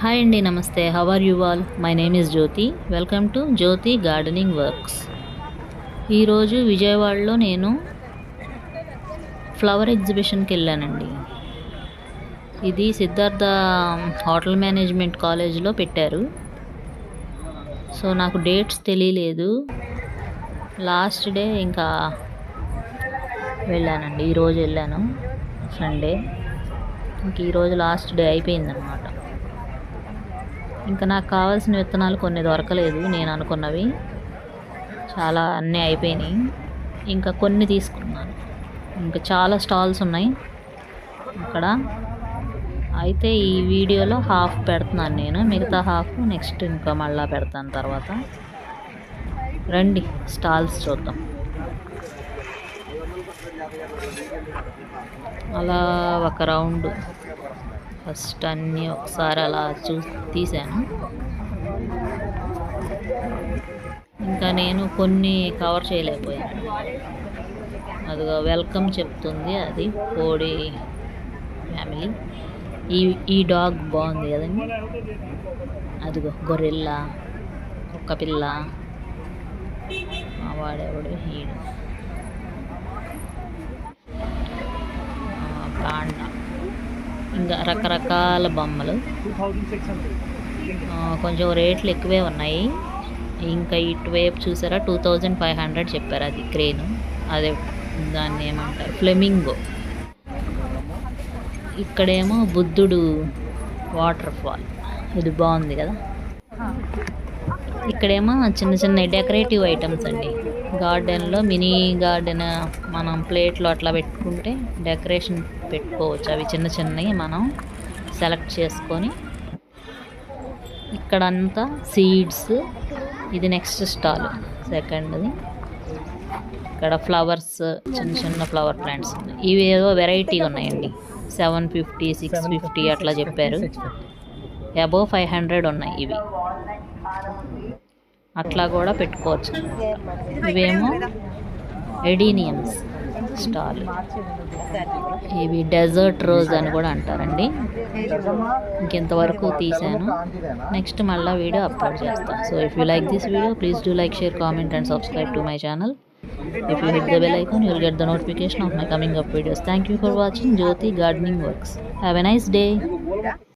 Hi అండి, నమస్తే. How are you all? My name is Jyothi. Welcome to Jyothi gardening works. ఈరోజు విజయవాడలో నేను ఫ్లవర్ ఎగ్జిబిషన్కి వెళ్ళానండి. ఇది సిద్ధార్థ హోటల్ మేనేజ్మెంట్ కాలేజ్లో పెట్టారు. సో నాకు డేట్స్ తెలియలేదు. లాస్ట్ డే ఇంకా వెళ్ళానండి. ఈరోజు వెళ్ళాను, సండే. ఇంక ఈరోజు లాస్ట్ డే అయిపోయిందనమాట. ఇంకా నాకు కావాల్సిన విత్తనాలు కొన్ని దొరకలేదు, నేను అనుకున్నవి చాలా అన్నీ అయిపోయినాయి. ఇంకా కొన్ని తీసుకున్నాను. ఇంకా చాలా స్టాల్స్ ఉన్నాయి అక్కడ. అయితే ఈ వీడియోలో హాఫ్ పెడుతున్నాను నేను, మిగతా హాఫ్ నెక్స్ట్ ఇంకా మళ్ళీ పెడతాను తర్వాత. రండి స్టాల్స్ చూద్దాం. అలా ఒక రౌండ్ ఫస్ట్ అన్నీ ఒకసారి అలా తీసాను. ఇంకా నేను కొన్ని కవర్ చేయలేకపోయాను. అదిగో వెల్కమ్ చెప్తుంది, అది కోడి ఫ్యామిలీ. ఈ డాగ్ బాగుంది కదండి. అదిగో గొర్రెల్లా, కుక్క పిల్ల, వాడేవాడు ఈడు పాండా. ఇంకా రకరకాల బొమ్మలు, కొంచెం రేట్లు ఎక్కువే ఉన్నాయి. ఇంకా ఇటువైపు చూసారా 2500 చెప్పారు. అది క్రేను, అదే దాన్ని ఏమంటారు, ఫ్లెమింగో. ఇక్కడేమో బుద్ధుడు వాటర్ ఫాల్, ఇది బాగుంది కదా. ఇక్కడేమో చిన్న చిన్న డెకరేటివ్ ఐటమ్స్ అండి. గార్డెన్లో మినీ గార్డెన్ మనం ప్లేట్లో అట్లా పెట్టుకుంటే డెకరేషన్ పెట్టుకోవచ్చు. అవి చిన్న చిన్నవి మనం సెలెక్ట్ చేసుకొని. ఇక్కడంతా సీడ్స్. ఇది నెక్స్ట్ స్టాల్, సెకండ్ది. ఇక్కడ ఫ్లవర్స్, చిన్న చిన్న ఫ్లవర్ ప్లాంట్స్ ఉన్నాయి. ఇవి ఏదో వెరైటీగా ఉన్నాయండి. 750, 650 అట్లా చెప్పారు. అబోవ్ 500 ఉన్నాయి ఇవి. అట్లా కూడా పెట్టుకోవచ్చు. ఇవేమో ఎడీనియమ్స్ స్టాల్. ఇవి డెజర్ట్ రోజ్ అని కూడా అంటారండి. ఇంకెంతవరకు తీసాను. నెక్స్ట్ మళ్ళీ వీడియో అప్లోడ్ చేస్తాను. So if you like this video, please do like, share, comment and subscribe to my channel. If you hit the bell icon, you will get the notification of my coming up videos. Thank you for watching Jyoti Gardening Works. Have a nice day.